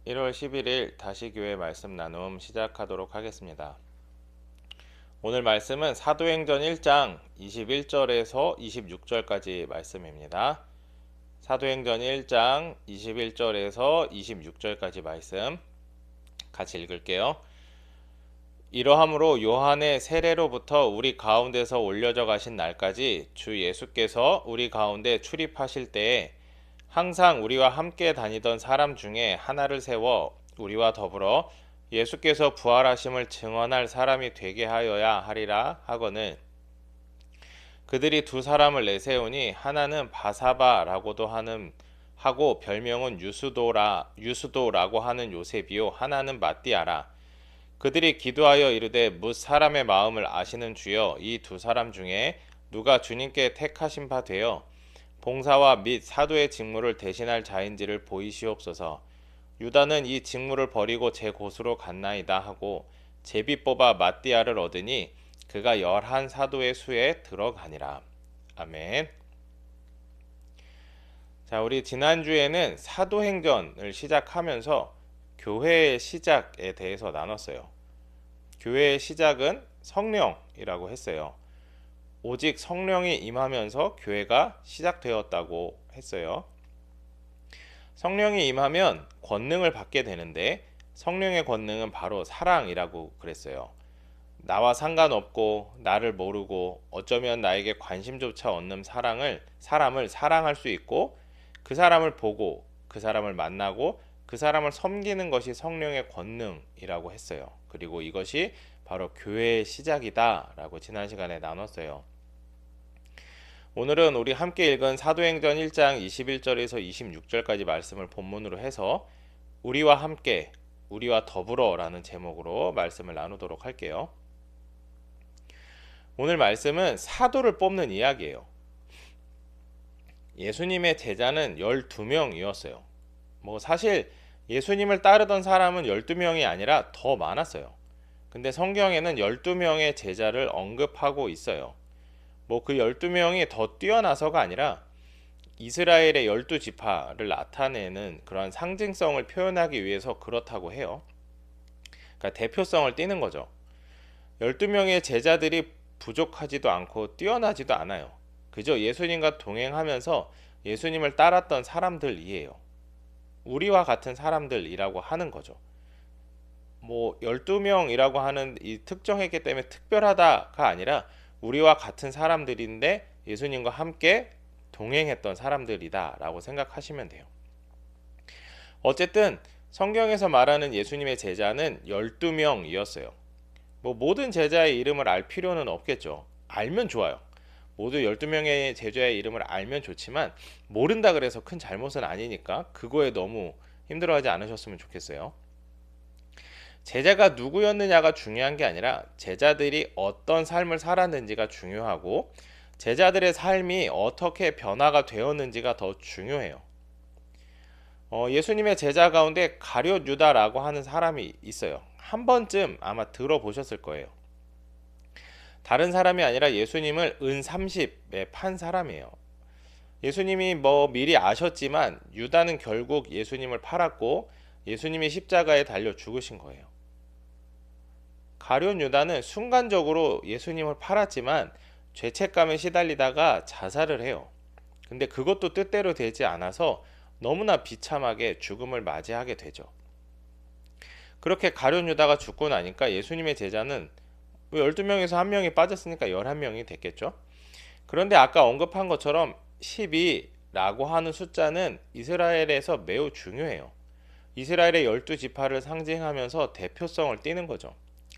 1월 11일 다시 교회 말씀 나눔 시작하도록 하겠습니다. 오늘 말씀은 사도행전 1장 21절에서 26절까지 말씀입니다. 사도행전 1장 21절에서 26절까지 말씀 같이 읽을게요. 이러함으로 요한의 세례로부터 우리 가운데서 올려져 가신 날까지 주 예수께서 우리 가운데 출입하실 때에 항상 우리와 함께 다니던 사람 중에 하나를 세워 우리와 더불어 예수께서 부활하심을 증언할 사람이 되게 하여야 하리라 하거늘 그들이 두 사람을 내세우니 하나는 바사바라고도 하고 별명은 유수도라고 하는 요셉이요 하나는 matti아라. 그들이 기도하여 이르되 뭇 사람의 마음을 아시는 주여 이 두 사람 중에 누가 주님께 택하신 바 되어 봉사와 및 사도의 직무를 대신할 자인지를 보이시옵소서. 유다는 이 직무를 버리고 제 곳으로 갔나이다 하고 제비 뽑아 matti아를 얻으니 그가 11 사도의 수에 들어가니라. 아멘. 자, 우리 지난주에는 사도행전을 시작하면서 교회의 시작에 대해서 나눴어요. 교회의 시작은 성령이라고 했어요. 오직 성령이 임하면서 교회가 시작되었다고 했어요. 성령이 임하면 권능을 받게 되는데 성령의 권능은 바로 사랑이라고 그랬어요. 나와 상관없고 나를 모르고 어쩌면 나에게 관심조차 없는 사람을 사랑할 수 있고 그 사람을 보고 그 사람을 만나고 그 사람을 섬기는 것이 성령의 권능이라고 했어요. 그리고 이것이 바로 교회의 시작이다 라고 지난 시간에 나눴어요. 오늘은 우리 함께 읽은 사도행전 1장 21절에서 26절까지 말씀을 본문으로 해서 우리와 함께, 우리와 더불어 라는 제목으로 말씀을 나누도록 할게요. 오늘 말씀은 사도를 뽑는 이야기예요. 예수님의 제자는 12명이었어요. 사실 예수님을 따르던 사람은 12명이 아니라 더 많았어요. 근데 성경에는 12명의 제자를 언급하고 있어요. 그 12명이 더 뛰어나서가 아니라 이스라엘의 12지파를 나타내는 그런 상징성을 표현하기 위해서 그렇다고 해요. 그러니까 대표성을 띠는 거죠. 12명의 제자들이 부족하지도 않고 뛰어나지도 않아요. 그저 예수님과 동행하면서 예수님을 따랐던 사람들이에요. 우리와 같은 사람들이라고 하는 거죠. 12명이라고 하는 이 특정했기 때문에 특별하다가 아니라 우리와 같은 사람들인데 예수님과 함께 동행했던 사람들이다 라고 생각하시면 돼요. 어쨌든 성경에서 말하는 예수님의 제자는 12명이었어요. 모든 제자의 이름을 알 필요는 없겠죠. 알면 좋아요. 모두 12명의 제자의 이름을 알면 좋지만 모른다 그래서 큰 잘못은 아니니까 그거에 너무 힘들어하지 않으셨으면 좋겠어요. 제자가 누구였느냐가 중요한 게 아니라 제자들이 어떤 삶을 살았는지가 중요하고 제자들의 삶이 어떻게 변화가 되었는지가 더 중요해요. 예수님의 제자 가운데 가룟 유다라고 하는 사람이 있어요. 한 번쯤 아마 들어보셨을 거예요. 다른 사람이 아니라 예수님을 은 30에 판 사람이에요. 예수님이 미리 아셨지만 유다는 결국 예수님을 팔았고 예수님이 십자가에 달려 죽으신 거예요. 가룟 유다는 순간적으로 예수님을 팔았지만 죄책감에 시달리다가 자살을 해요. 근데 그것도 뜻대로 되지 않아서 너무나 비참하게 죽음을 맞이하게 되죠. 그렇게 가룟 유다가 죽고 나니까 예수님의 제자는 12명에서 한 명이 빠졌으니까 11명이 됐겠죠. 그런데 아까 언급한 것처럼 12라고 하는 숫자는 이스라엘에서 매우 중요해요. 이스라엘의 12지파를 상징하면서 대표성을 띠는 거죠.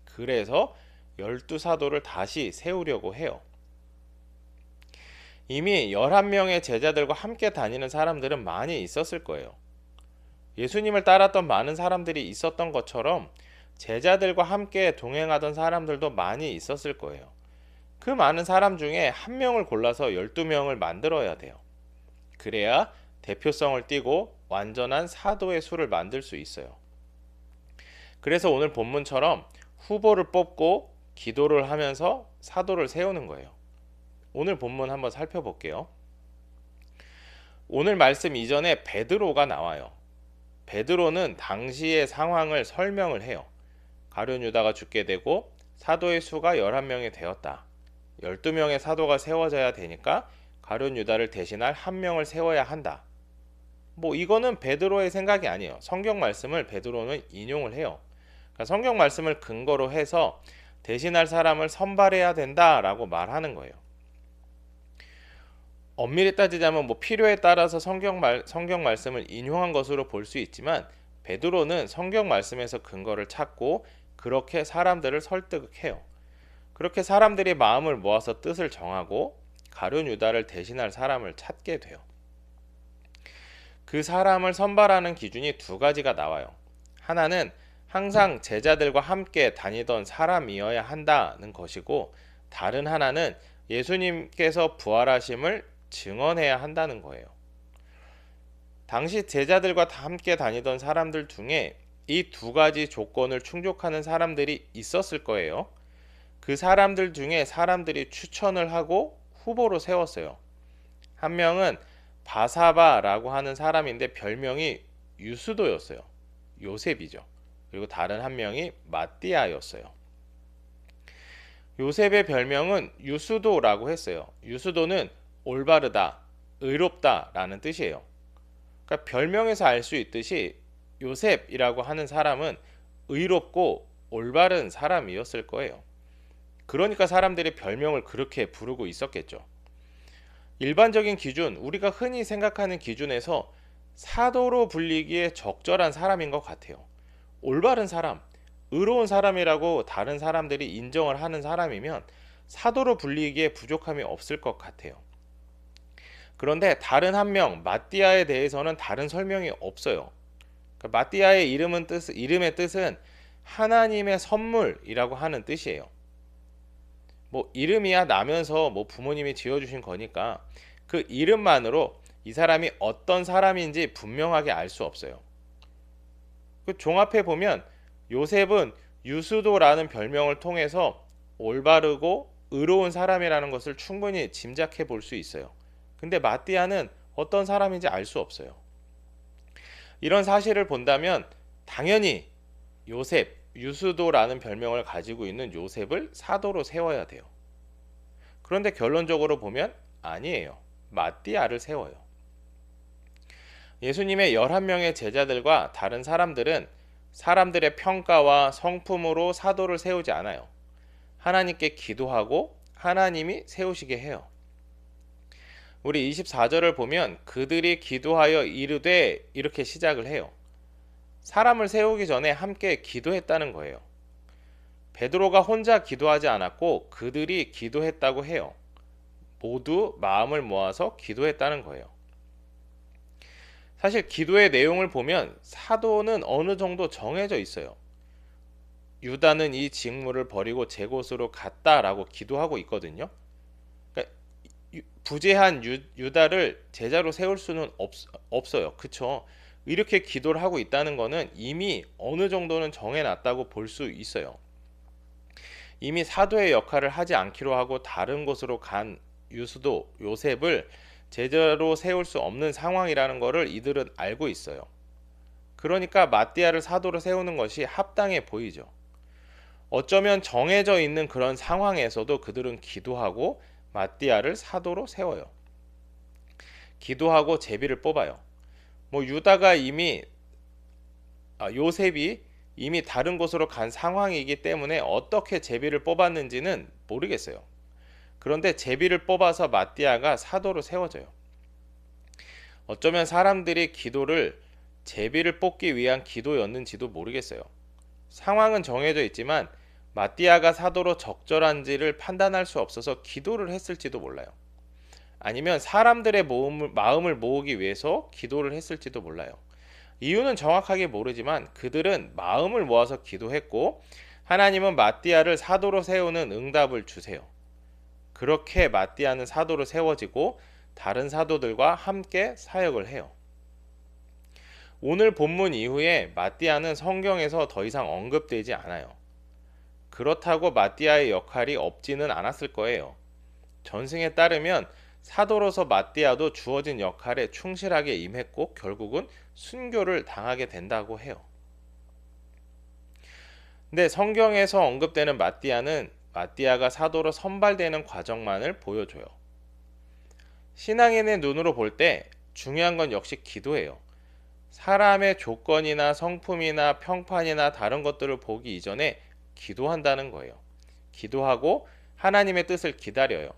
그래서 12사도를 다시 세우려고 해요. 이미 11명의 제자들과 함께 다니는 사람들은 많이 있었을 거예요. 예수님을 따랐던 많은 사람들이 있었던 것처럼 제자들과 함께 동행하던 사람들도 많이 있었을 거예요. 그 많은 사람 중에 한 명을 골라서 12명을 만들어야 돼요. 그래야 대표성을 띠고 완전한 사도의 수를 만들 수 있어요. 그래서 오늘 본문처럼 후보를 뽑고 기도를 하면서 사도를 세우는 거예요. 오늘 본문 한번 살펴볼게요. 오늘 말씀 이전에 베드로가 나와요. 베드로는 당시의 상황을 설명을 해요. 가룟 유다가 죽게 되고 사도의 수가 11명이 되었다. 12명의 사도가 세워져야 되니까 가룟 유다를 대신할 한 명을 세워야 한다. 뭐 이거는 베드로의 생각이 아니에요. 성경 말씀을 베드로는 인용을 해요. 그러니까 성경 말씀을 근거로 해서 대신할 사람을 선발해야 된다라고 말하는 거예요. 엄밀히 따지자면 뭐 필요에 따라서 성경 말씀을 인용한 것으로 볼 수 있지만 베드로는 성경 말씀에서 근거를 찾고 그렇게 사람들을 설득해요. 그렇게 사람들이 마음을 모아서 뜻을 정하고 가룟 유다를 대신할 사람을 찾게 돼요. 그 사람을 선발하는 기준이 두 가지가 나와요. 하나는 항상 제자들과 함께 다니던 사람이어야 한다는 것이고, 다른 하나는 예수님께서 부활하심을 증언해야 한다는 거예요. 당시 제자들과 함께 다니던 사람들 중에 이 두 가지 조건을 충족하는 사람들이 있었을 거예요. 그 사람들 중에 사람들이 추천을 하고 후보로 세웠어요. 한 명은 바사바라고 하는 사람인데 별명이 유스도였어요. 요셉이죠. 그리고 다른 한 명이 마띠아였어요. 요셉의 별명은 유스도라고 했어요. 유스도는 올바르다, 의롭다 라는 뜻이에요. 그러니까 별명에서 알 수 있듯이 요셉이라고 하는 사람은 의롭고 올바른 사람이었을 거예요. 그러니까 사람들이 별명을 그렇게 부르고 있었겠죠. 일반적인 기준, 우리가 흔히 생각하는 기준에서 사도로 불리기에 적절한 사람인 것 같아요. 올바른 사람, 의로운 사람이라고 다른 사람들이 인정을 하는 사람이면 사도로 불리기에 부족함이 없을 것 같아요. 그런데 다른 한 명, 마띠아에 대해서는 다른 설명이 없어요. 그러니까 마띠아의 이름의 뜻은 하나님의 선물이라고 하는 뜻이에요. 뭐 이름이야 나면서 뭐 부모님이 지어주신 거니까 그 이름만으로 이 사람이 어떤 사람인지 분명하게 알 수 없어요. 그 종합해 보면 요셉은 유스도라는 별명을 통해서 올바르고 의로운 사람이라는 것을 충분히 짐작해 볼 수 있어요. 근데 마띠아는 어떤 사람인지 알 수 없어요. 이런 사실을 본다면 당연히 요셉, 유스도라는 별명을 가지고 있는 요셉을 사도로 세워야 돼요. 그런데 결론적으로 보면 아니에요. 마띠아를 세워요. 예수님의 11명의 제자들과 다른 사람들은 사람들의 평가와 성품으로 사도를 세우지 않아요. 하나님께 기도하고 하나님이 세우시게 해요. 우리 24절을 보면 그들이 기도하여 이르되 이렇게 시작을 해요. 사람을 세우기 전에 함께 기도했다는 거예요. 베드로가 혼자 기도하지 않았고 그들이 기도했다고 해요. 모두 마음을 모아서 기도했다는 거예요. 사실 기도의 내용을 보면 사도는 어느 정도 정해져 있어요. 유다는 이 직무를 버리고 제 곳으로 갔다라고 기도하고 있거든요. 그러니까 부재한 유다를 제자로 세울 수는 없어요. 그쵸? 이렇게 기도를 하고 있다는 것은 이미 어느 정도는 정해놨다고 볼 수 있어요. 이미 사도의 역할을 하지 않기로 하고 다른 곳으로 간 유스도, 요셉을 제자로 세울 수 없는 상황이라는 것을 이들은 알고 있어요. 그러니까 마띠아를 사도로 세우는 것이 합당해 보이죠. 어쩌면 정해져 있는 그런 상황에서도 그들은 기도하고 마띠아를 사도로 세워요. 기도하고 제비를 뽑아요. 뭐 유다가 요셉이 이미 다른 곳으로 간 상황이기 때문에 어떻게 제비를 뽑았는지는 모르겠어요. 그런데 제비를 뽑아서 마띠아가 사도로 세워져요. 어쩌면 사람들이 기도를 제비를 뽑기 위한 기도였는지도 모르겠어요. 상황은 정해져 있지만 마띠아가 사도로 적절한지를 판단할 수 없어서 기도를 했을지도 몰라요. 아니면 사람들의 마음을 모으기 위해서 기도를 했을지도 몰라요. 이유는 정확하게 모르지만 그들은 마음을 모아서 기도했고 하나님은 마띠아를 사도로 세우는 응답을 주세요. 그렇게 마띠아는 사도로 세워지고 다른 사도들과 함께 사역을 해요. 오늘 본문 이후에 마띠아는 성경에서 더 이상 언급되지 않아요. 그렇다고 마띠아의 역할이 없지는 않았을 거예요. 전승에 따르면 사도로서 마띠아도 주어진 역할에 충실하게 임했고 결국은 순교를 당하게 된다고 해요. 근데 성경에서 언급되는 마띠아는 마띠아가 사도로 선발되는 과정만을 보여줘요. 신앙인의 눈으로 볼 때 중요한 건 역시 기도예요. 사람의 조건이나 성품이나 평판이나 다른 것들을 보기 이전에 기도한다는 거예요. 기도하고 하나님의 뜻을 기다려요.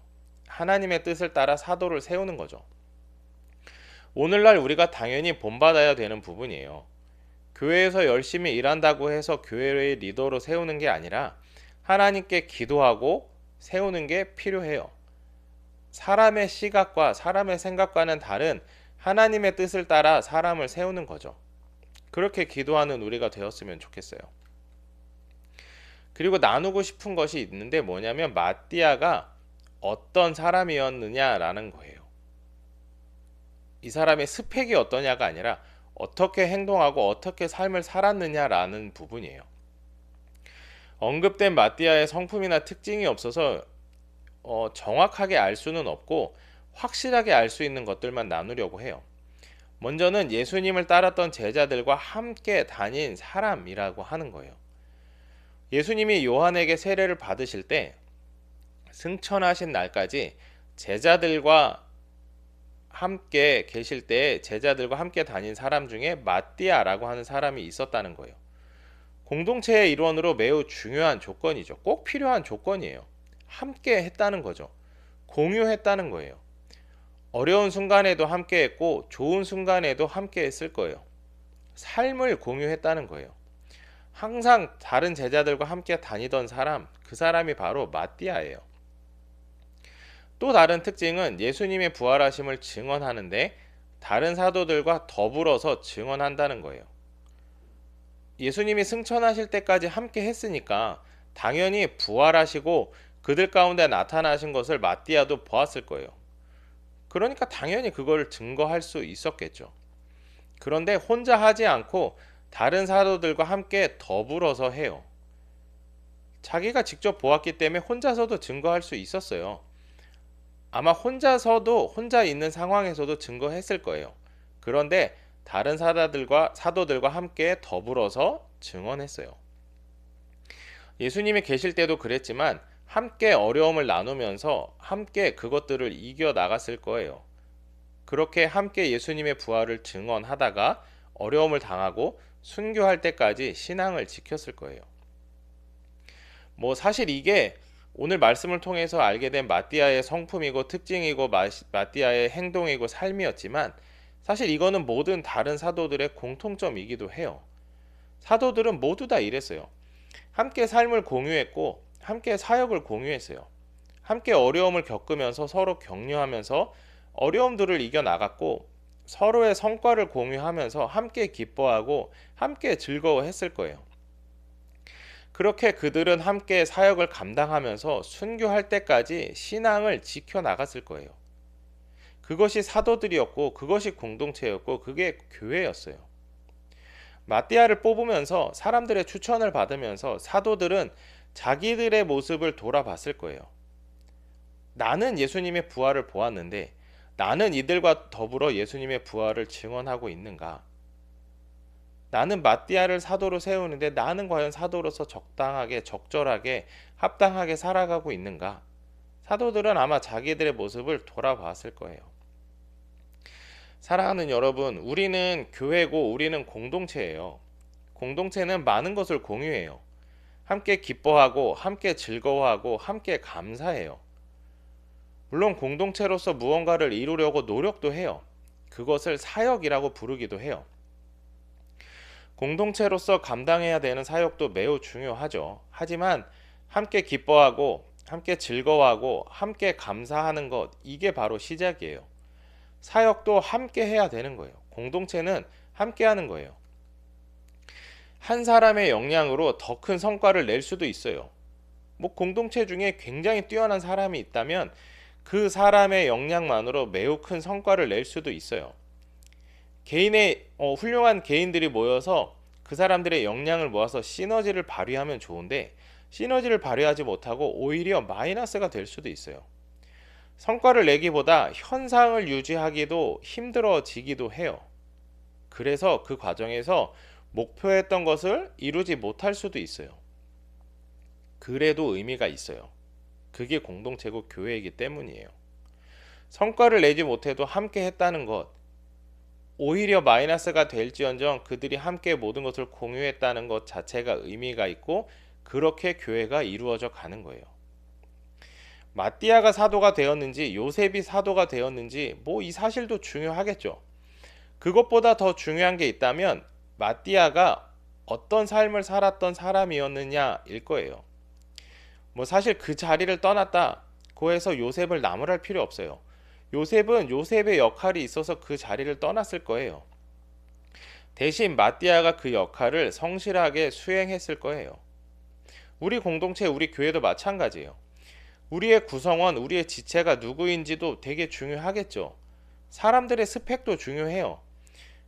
하나님의 뜻을 따라 사도를 세우는 거죠. 오늘날 우리가 당연히 본받아야 되는 부분이에요. 교회에서 열심히 일한다고 해서 교회의 리더로 세우는 게 아니라 하나님께 기도하고 세우는 게 필요해요. 사람의 시각과 사람의 생각과는 다른 하나님의 뜻을 따라 사람을 세우는 거죠. 그렇게 기도하는 우리가 되었으면 좋겠어요. 그리고 나누고 싶은 것이 있는데 뭐냐면 마띠아가 어떤 사람이었느냐라는 거예요. 이 사람의 스펙이 어떠냐가 아니라 어떻게 행동하고 어떻게 삶을 살았느냐라는 부분이에요. 언급된 마띠아의 성품이나 특징이 없어서 정확하게 알 수는 없고 확실하게 알 수 있는 것들만 나누려고 해요. 먼저는 예수님을 따랐던 제자들과 함께 다닌 사람이라고 하는 거예요. 예수님이 요한에게 세례를 받으실 때 승천하신 날까지 제자들과 함께 계실 때 제자들과 함께 다닌 사람 중에 마띠아라고 하는 사람이 있었다는 거예요. 공동체의 일원으로 매우 중요한 조건이죠. 꼭 필요한 조건이에요. 함께 했다는 거죠. 공유했다는 거예요. 어려운 순간에도 함께 했고 좋은 순간에도 함께 했을 거예요. 삶을 공유했다는 거예요. 항상 다른 제자들과 함께 다니던 사람, 그 사람이 바로 마띠아예요. 또 다른 특징은 예수님의 부활하심을 증언하는데 다른 사도들과 더불어서 증언한다는 거예요. 예수님이 승천하실 때까지 함께 했으니까 당연히 부활하시고 그들 가운데 나타나신 것을 마띠아도 보았을 거예요. 그러니까 당연히 그걸 증거할 수 있었겠죠. 그런데 혼자 하지 않고 다른 사도들과 함께 더불어서 해요. 자기가 직접 보았기 때문에 혼자서도 증거할 수 있었어요. 아마 혼자 있는 상황에서도 증거했을 거예요. 그런데 다른 사도들과 함께 더불어서 증언했어요. 예수님이 계실 때도 그랬지만 함께 어려움을 나누면서 함께 그것들을 이겨 나갔을 거예요. 그렇게 함께 예수님의 부활을 증언하다가 어려움을 당하고 순교할 때까지 신앙을 지켰을 거예요. 사실 이게 오늘 말씀을 통해서 알게 된 마띠아의 성품이고 특징이고 마띠아의 행동이고 삶이었지만 사실 이거는 모든 다른 사도들의 공통점이기도 해요. 사도들은 모두 다 이랬어요. 함께 삶을 공유했고 함께 사역을 공유했어요. 함께 어려움을 겪으면서 서로 격려하면서 어려움들을 이겨나갔고 서로의 성과를 공유하면서 함께 기뻐하고 함께 즐거워했을 거예요. 그렇게 그들은 함께 사역을 감당하면서 순교할 때까지 신앙을 지켜나갔을 거예요. 그것이 사도들이었고 그것이 공동체였고 그게 교회였어요. 마띠아를 뽑으면서 사람들의 추천을 받으면서 사도들은 자기들의 모습을 돌아봤을 거예요. 나는 예수님의 부활을 보았는데 나는 이들과 더불어 예수님의 부활을 증언하고 있는가? 나는 마띠아를 사도로 세우는데 나는 과연 사도로서 적당하게 적절하게 합당하게 살아가고 있는가? 사도들은 아마 자기들의 모습을 돌아봤을 거예요. 사랑하는 여러분, 우리는 교회고 우리는 공동체예요. 공동체는 많은 것을 공유해요. 함께 기뻐하고 함께 즐거워하고 함께 감사해요. 물론 공동체로서 무언가를 이루려고 노력도 해요. 그것을 사역이라고 부르기도 해요. 공동체로서 감당해야 되는 사역도 매우 중요하죠. 하지만 함께 기뻐하고 함께 즐거워하고 함께 감사하는 것, 이게 바로 시작이에요. 사역도 함께 해야 되는 거예요. 공동체는 함께 하는 거예요. 한 사람의 역량으로 더 큰 성과를 낼 수도 있어요. 공동체 중에 굉장히 뛰어난 사람이 있다면 그 사람의 역량만으로 매우 큰 성과를 낼 수도 있어요. 훌륭한 개인들이 모여서 그 사람들의 역량을 모아서 시너지를 발휘하면 좋은데 시너지를 발휘하지 못하고 오히려 마이너스가 될 수도 있어요. 성과를 내기보다 현상을 유지하기도 힘들어지기도 해요. 그래서 그 과정에서 목표했던 것을 이루지 못할 수도 있어요. 그래도 의미가 있어요. 그게 공동체고 교회이기 때문이에요. 성과를 내지 못해도 함께 했다는 것, 오히려 마이너스가 될지언정 그들이 함께 모든 것을 공유했다는 것 자체가 의미가 있고, 그렇게 교회가 이루어져 가는 거예요. 마띠아가 사도가 되었는지 요셉이 사도가 되었는지 뭐 이 사실도 중요하겠죠. 그것보다 더 중요한 게 있다면 마띠아가 어떤 삶을 살았던 사람이었느냐일 거예요. 뭐 사실 그 자리를 떠났다 고해서 요셉을 나무랄 필요 없어요. 요셉은 요셉의 역할이 있어서 그 자리를 떠났을 거예요. 대신 마띠아가 그 역할을 성실하게 수행했을 거예요. 우리 공동체, 우리 교회도 마찬가지예요. 우리의 구성원, 우리의 지체가 누구인지도 되게 중요하겠죠. 사람들의 스펙도 중요해요.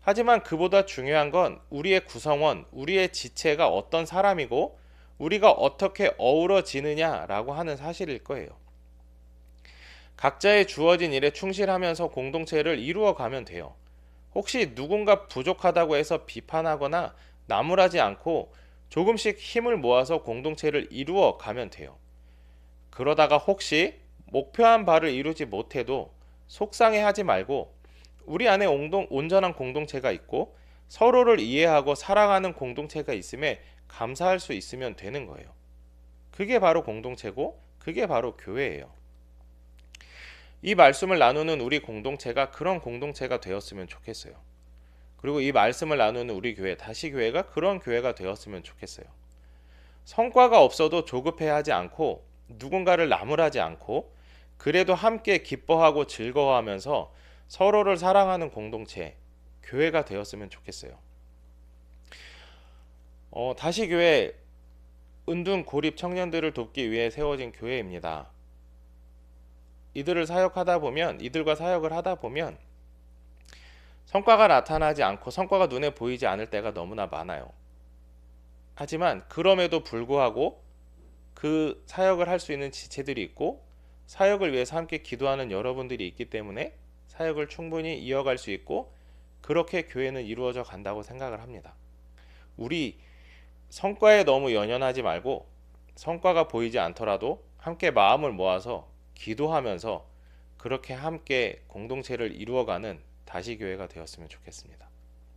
하지만 그보다 중요한 건 우리의 구성원, 우리의 지체가 어떤 사람이고 우리가 어떻게 어우러지느냐라고 하는 사실일 거예요. 각자의 주어진 일에 충실하면서 공동체를 이루어 가면 돼요. 혹시 누군가 부족하다고 해서 비판하거나 나무라지 않고 조금씩 힘을 모아서 공동체를 이루어 가면 돼요. 그러다가 혹시 목표한 바를 이루지 못해도 속상해하지 말고 우리 안에 온전한 공동체가 있고 서로를 이해하고 사랑하는 공동체가 있음에 감사할 수 있으면 되는 거예요. 그게 바로 공동체고 그게 바로 교회예요. 이 말씀을 나누는 우리 공동체가 그런 공동체가 되었으면 좋겠어요. 그리고 이 말씀을 나누는 우리 교회, 다시 교회가 그런 교회가 되었으면 좋겠어요. 성과가 없어도 조급해하지 않고 누군가를 나무라지 않고 그래도 함께 기뻐하고 즐거워하면서 서로를 사랑하는 공동체, 교회가 되었으면 좋겠어요. 다시 교회 은둔 고립 청년들을 돕기 위해 세워진 교회입니다. 이들과 사역을 하다 보면 성과가 나타나지 않고 성과가 눈에 보이지 않을 때가 너무나 많아요. 하지만 그럼에도 불구하고 그 사역을 할 수 있는 지체들이 있고 사역을 위해서 함께 기도하는 여러분들이 있기 때문에 사역을 충분히 이어갈 수 있고 그렇게 교회는 이루어져 간다고 생각을 합니다. 우리 성과에 너무 연연하지 말고 성과가 보이지 않더라도 함께 마음을 모아서 기도하면서 그렇게 함께 공동체를 이루어가는 다시 교회가 되었으면 좋겠습니다.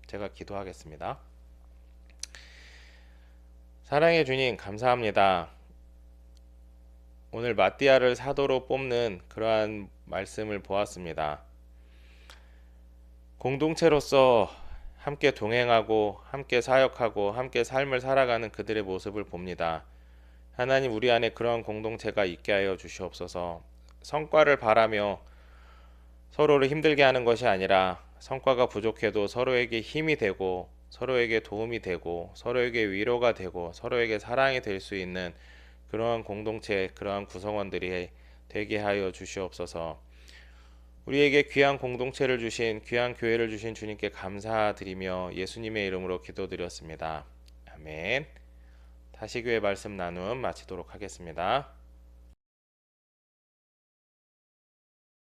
제가 기도하겠습니다. 사랑의 주님, 감사합니다. 오늘 마띠아를 사도로 뽑는 그러한 말씀을 보았습니다. 공동체로서 함께 동행하고 함께 사역하고 함께 삶을 살아가는 그들의 모습을 봅니다. 하나님, 우리 안에 그런 공동체가 있게 하여 주시옵소서. 성과를 바라며 서로를 힘들게 하는 것이 아니라 성과가 부족해도 서로에게 힘이 되고 서로에게 도움이 되고 서로에게 위로가 되고 서로에게 사랑이 될 수 있는 그러한 공동체, 그러한 구성원들이 되게 하여 주시옵소서. 우리에게 귀한 공동체를 주신, 귀한 교회를 주신 주님께 감사드리며 예수님의 이름으로 기도드렸습니다. 아멘. 다시 교회 말씀 나눔 마치도록 하겠습니다.